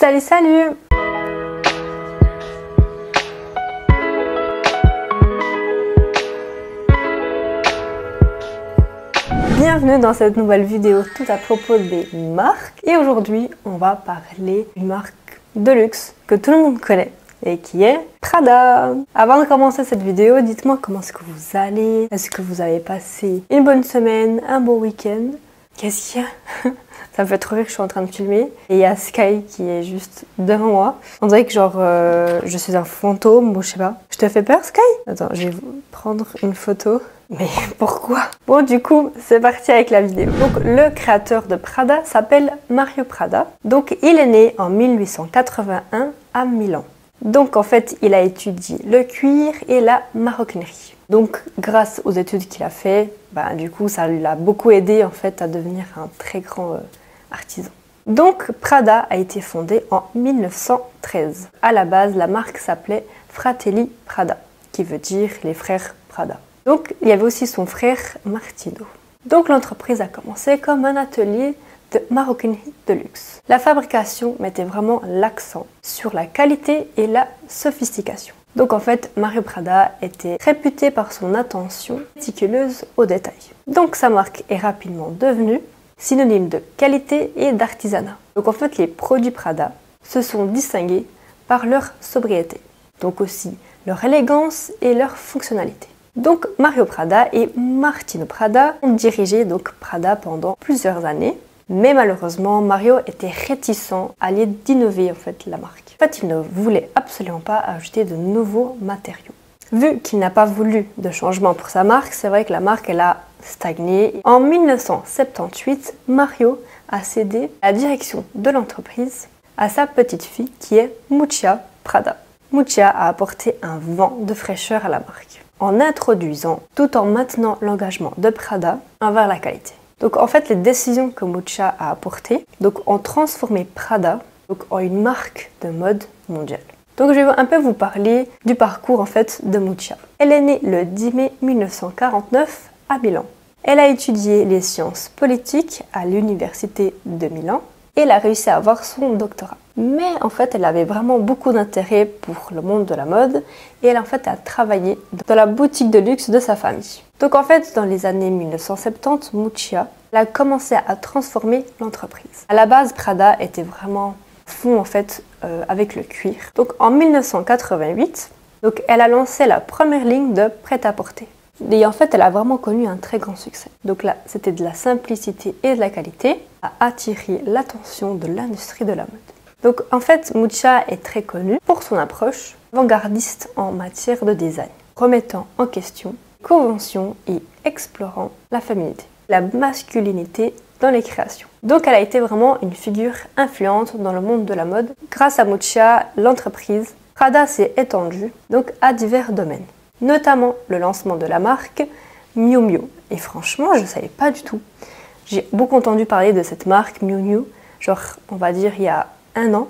Salut salut! Bienvenue dans cette nouvelle vidéo tout à propos des marques. Et aujourd'hui, on va parler d'une marque de luxe que tout le monde connaît et qui est Prada. Avant de commencer cette vidéo, dites-moi comment est-ce que vous allez? Est-ce que vous avez passé une bonne semaine, un bon week-end? Qu'est-ce qu'il y a? Ça me fait trop rire que je suis en train de filmer. Et il y a Sky qui est juste devant moi. On dirait que genre je suis un fantôme ou je sais pas. Je te fais peur, Sky? Attends, je vais prendre une photo. Mais pourquoi? Bon, du coup, c'est parti avec la vidéo. Donc, le créateur de Prada s'appelle Mario Prada. Donc, il est né en 1881 à Milan. Donc, en fait, il a étudié le cuir et la maroquinerie. Donc, grâce aux études qu'il a fait, du coup, ça lui a beaucoup aidé en fait à devenir un très grand artisan. Donc, Prada a été fondée en 1913. À la base, la marque s'appelait Fratelli Prada, qui veut dire les frères Prada. Donc, il y avait aussi son frère Martino. Donc, l'entreprise a commencé comme un atelier de maroquinerie de luxe. La fabrication mettait vraiment l'accent sur la qualité et la sophistication. Donc, en fait, Mario Prada était réputé par son attention méticuleuse aux détails. Donc, sa marque est rapidement devenue synonyme de qualité et d'artisanat. Donc, en fait, les produits Prada se sont distingués par leur sobriété. Donc aussi leur élégance et leur fonctionnalité. Donc Mario Prada et Martino Prada ont dirigé donc Prada pendant plusieurs années, mais malheureusement Mario était réticent à l'idée d'innover en fait la marque. En fait, il ne voulait absolument pas ajouter de nouveaux matériaux. Vu qu'il n'a pas voulu de changement pour sa marque, c'est vrai que la marque elle a stagné. En 1978, Mario a cédé la direction de l'entreprise à sa petite fille qui est Miuccia Prada. Miuccia a apporté un vent de fraîcheur à la marque en introduisant tout en maintenant l'engagement de Prada envers la qualité. Donc en fait les décisions que Miuccia a apportées ont transformé Prada en une marque de mode mondiale. Donc je vais un peu vous parler du parcours en fait de Miuccia. Elle est née le 10 mai 1949 à Milan. Elle a étudié les sciences politiques à l'université de Milan et elle a réussi à avoir son doctorat. Mais en fait, elle avait vraiment beaucoup d'intérêt pour le monde de la mode et elle en fait a travaillé dans la boutique de luxe de sa famille. Donc en fait, dans les années 1970, Miuccia a commencé à transformer l'entreprise. À la base, Prada était vraiment fond en fait avec le cuir. Donc en 1988, elle a lancé la première ligne de prêt-à-porter. Et en fait, elle a vraiment connu un très grand succès. Donc là, c'était de la simplicité et de la qualité à attirer l'attention de l'industrie de la mode. Donc en fait, Miuccia est très connue pour son approche avant-gardiste en matière de design, remettant en question les conventions et explorant la féminité, la masculinité dans les créations. Donc elle a été vraiment une figure influente dans le monde de la mode. Grâce à Miuccia, l'entreprise Prada s'est étendue à divers domaines, notamment le lancement de la marque Miu Miu. Et franchement, je ne savais pas du tout. J'ai beaucoup entendu parler de cette marque Miu Miu, genre on va dire il y a un an,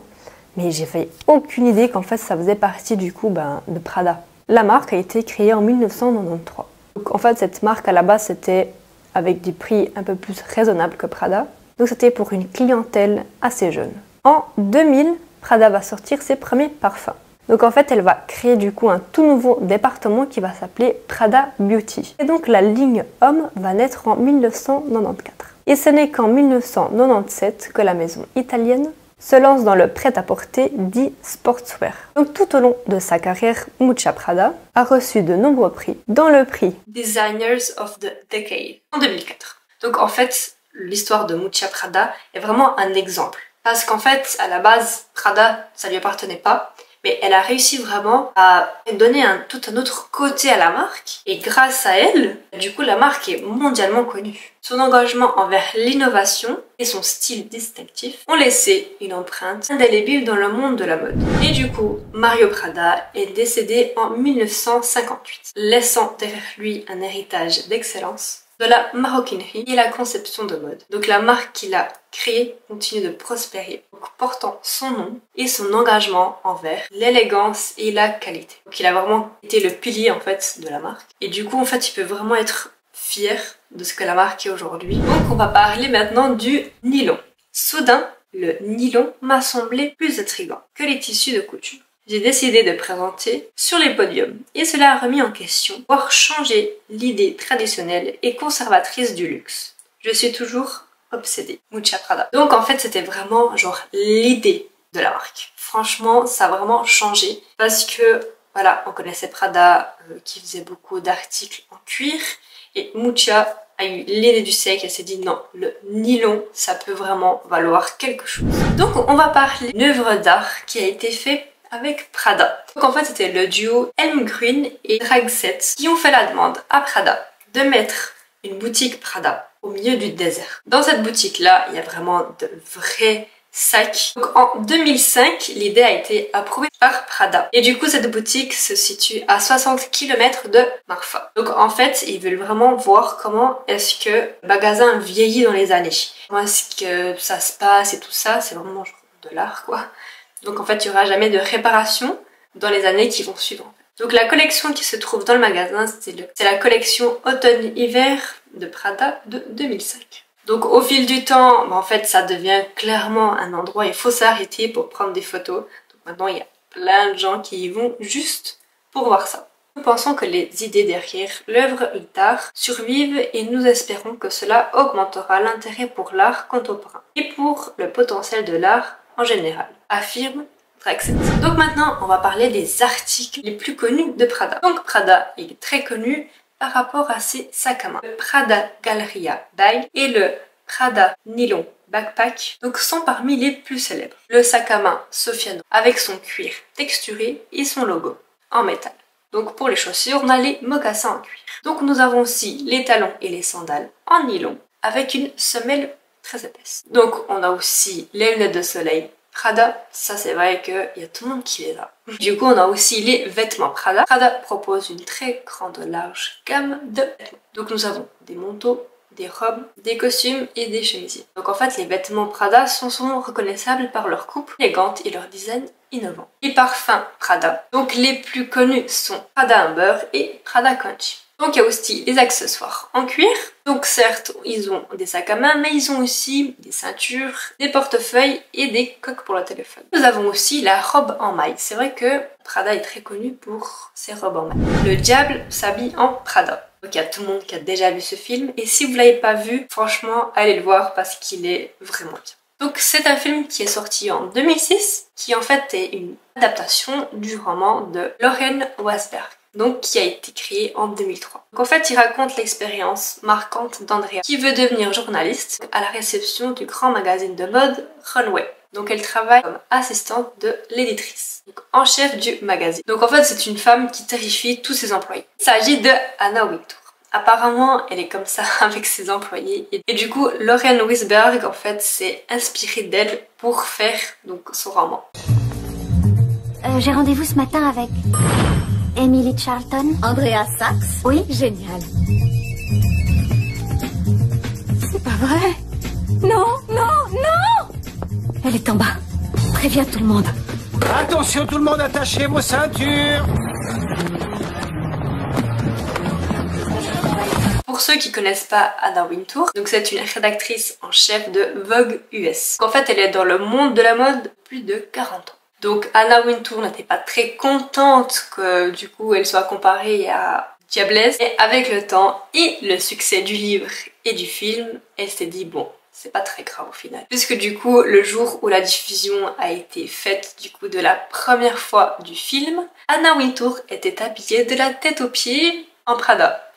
mais j'avais aucune idée qu'en fait ça faisait partie du coup de Prada. La marque a été créée en 1993. Donc en fait cette marque à la base c'était avec des prix un peu plus raisonnables que Prada. Donc c'était pour une clientèle assez jeune. En 2000, Prada va sortir ses premiers parfums. Donc en fait elle va créer du coup un tout nouveau département qui va s'appeler Prada Beauty. Et donc la ligne homme va naître en 1994. Et ce n'est qu'en 1997 que la maison italienne se lance dans le prêt-à-porter dit sportswear. Donc tout au long de sa carrière, Miuccia Prada a reçu de nombreux prix, dont le prix Designers of the Decade en 2004. Donc en fait, l'histoire de Miuccia Prada est vraiment un exemple. Parce qu'en fait, à la base, Prada, ça lui appartenait pas. Mais elle a réussi vraiment à donner tout un autre côté à la marque. Et grâce à elle, du coup, la marque est mondialement connue. Son engagement envers l'innovation et son style distinctif ont laissé une empreinte indélébile dans le monde de la mode. Et du coup, Mario Prada est décédé en 1958, laissant derrière lui un héritage d'excellence de la maroquinerie et la conception de mode. Donc la marque qu'il a créée continue de prospérer, portant son nom et son engagement envers l'élégance et la qualité. Donc il a vraiment été le pilier en fait de la marque. Et du coup en fait il peut vraiment être fier de ce que la marque est aujourd'hui. Donc on va parler maintenant du nylon. Soudain, le nylon m'a semblé plus intriguant que les tissus de couture. J'ai décidé de présenter sur les podiums et cela a remis en question, voire changé l'idée traditionnelle et conservatrice du luxe. Je suis toujours obsédée. Mucha Prada. Donc en fait c'était vraiment genre l'idée de la marque. Franchement ça a vraiment changé parce que voilà, on connaissait Prada qui faisait beaucoup d'articles en cuir et Mucha a eu l'idée du siècle, elle s'est dit non, le nylon ça peut vraiment valoir quelque chose. Donc on va parler d'une œuvre d'art qui a été faite avec Prada. Donc en fait c'était le duo Elm Green et Dragset qui ont fait la demande à Prada de mettre une boutique Prada au milieu du désert. Dans cette boutique là il y a vraiment de vrais sacs. Donc en 2005 l'idée a été approuvée par Prada et du coup cette boutique se situe à 60 km de Marfa. Donc en fait ils veulent vraiment voir comment est-ce que le magasin vieillit dans les années, comment est-ce que ça se passe et tout ça, c'est vraiment genre de l'art quoi. Donc en fait il n'y aura jamais de réparation dans les années qui vont suivre. Donc la collection qui se trouve dans le magasin c'est la collection automne-hiver de Prada de 2005. Donc au fil du temps, en fait ça devient clairement un endroit où il faut s'arrêter pour prendre des photos. Donc maintenant il y a plein de gens qui y vont juste pour voir ça. Nous pensons que les idées derrière l'œuvre d'art survivent et nous espérons que cela augmentera l'intérêt pour l'art contemporain et pour le potentiel de l'art en général, affirme Dragset. Donc maintenant on va parler des articles les plus connus de Prada. Donc Prada est très connu par rapport à ses sacs à main. Le Prada Galleria Bag et le Prada Nylon Backpack donc sont parmi les plus célèbres. Le sac à main Soffiano avec son cuir texturé et son logo en métal. Donc pour les chaussures on a les mocassins en cuir. Donc nous avons aussi les talons et les sandales en nylon avec une semelle très épaisse. Donc on a aussi les lunettes de soleil Prada, ça c'est vrai qu'il y a tout le monde qui les a. Du coup on a aussi les vêtements Prada. Prada propose une très grande large gamme de vêtements. Donc nous avons des manteaux, des robes, des costumes et des chemisiers. Donc en fait les vêtements Prada sont souvent reconnaissables par leur coupe élégante et leur design innovant. Les parfums Prada, donc les plus connus sont Prada Amber et Prada Conchi. Donc il y a aussi les accessoires en cuir. Donc certes ils ont des sacs à main mais ils ont aussi des ceintures, des portefeuilles et des coques pour le téléphone. Nous avons aussi la robe en maille. C'est vrai que Prada est très connu pour ses robes en maille. Le diable s'habille en Prada. Donc il y a tout le monde qui a déjà vu ce film et si vous ne l'avez pas vu, franchement allez le voir parce qu'il est vraiment bien. Donc c'est un film qui est sorti en 2006 qui en fait est une adaptation du roman de Lauren Wasberg. Donc qui a été créé en 2003. Donc en fait il raconte l'expérience marquante d'Andrea qui veut devenir journaliste à la réception du grand magazine de mode Runway. Donc elle travaille comme assistante de l'éditrice, donc en chef du magazine. Donc en fait c'est une femme qui terrifie tous ses employés. Il s'agit de Anna Wintour. Apparemment elle est comme ça avec ses employés et du coup Lauren Wasberg en fait s'est inspirée d'elle pour faire donc son roman. J'ai rendez-vous ce matin avec Emily Charlton. Andrea Sachs? Oui. Génial. C'est pas vrai? Non, non, non! Elle est en bas. Préviens tout le monde. Attention tout le monde, attachez vos ceintures! Pour ceux qui connaissent pas Anna Wintour, donc c'est une rédactrice en chef de Vogue US. En fait elle est dans le monde de la mode plus de 40 ans. Donc Anna Wintour n'était pas très contente que du coup elle soit comparée à Diablesse. Et avec le temps et le succès du livre et du film, elle s'est dit bon, c'est pas très grave au final. Puisque du coup le jour où la diffusion a été faite du coup de la première fois du film, Anna Wintour était habillée de la tête aux pieds en Prada.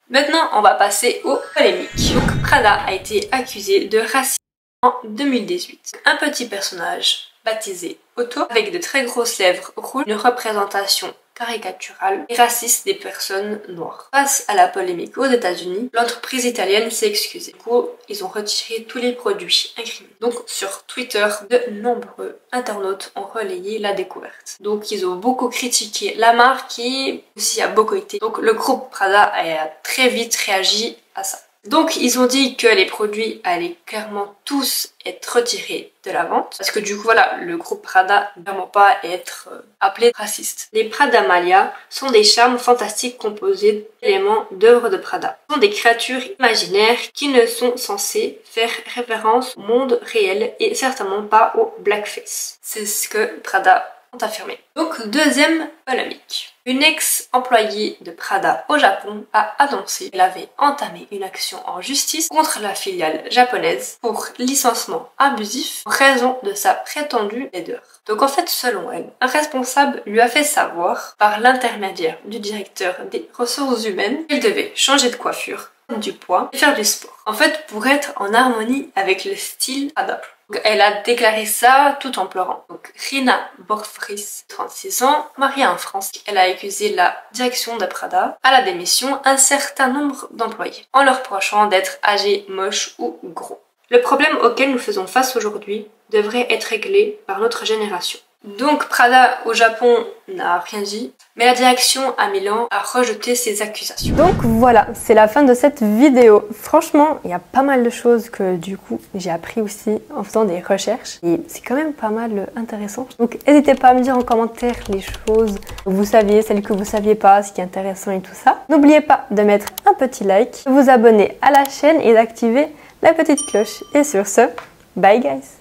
Maintenant on va passer aux polémiques. Donc Prada a été accusée de racisme en 2018. Un petit personnage baptisé Otto, avec de très grosses lèvres rouges, une représentation caricaturale et raciste des personnes noires. Face à la polémique aux États-Unis, l'entreprise italienne s'est excusée. Du coup, ils ont retiré tous les produits incriminés. Donc sur Twitter, de nombreux internautes ont relayé la découverte. Donc ils ont beaucoup critiqué la marque et aussi a boycotté. Donc le groupe Prada a très vite réagi à ça. Donc ils ont dit que les produits allaient clairement tous être retirés de la vente parce que du coup voilà, le groupe Prada ne peut vraiment pas être appelé raciste. Les Pradamalia sont des charmes fantastiques composés d'éléments d'œuvres de Prada. Ce sont des créatures imaginaires qui ne sont censées faire référence au monde réel et certainement pas au blackface. C'est ce que Prada ont affirmé. Donc deuxième polémique. Une ex-employée de Prada au Japon a annoncé qu'elle avait entamé une action en justice contre la filiale japonaise pour licenciement abusif en raison de sa prétendue laideur. Donc en fait, selon elle, un responsable lui a fait savoir, par l'intermédiaire du directeur des ressources humaines, qu'elle devait changer de coiffure, prendre du poids et faire du sport. En fait, pour être en harmonie avec le style Prada. Donc, elle a déclaré ça tout en pleurant. Donc Rina Borfris, 36 ans, mariée en France, elle a accusé la direction de Prada à la démission un certain nombre d'employés, en leur reprochant d'être âgés, moches ou gros. Le problème auquel nous faisons face aujourd'hui devrait être réglé par notre génération. Donc Prada au Japon n'a rien dit, mais la direction à Milan a rejeté ces accusations. Donc voilà, c'est la fin de cette vidéo. Franchement, il y a pas mal de choses que du coup j'ai appris aussi en faisant des recherches et c'est quand même pas mal intéressant. Donc n'hésitez pas à me dire en commentaire les choses que vous saviez, celles que vous saviez pas, ce qui est intéressant et tout ça. N'oubliez pas de mettre un petit like, de vous abonner à la chaîne et d'activer la petite cloche. Et sur ce, bye guys!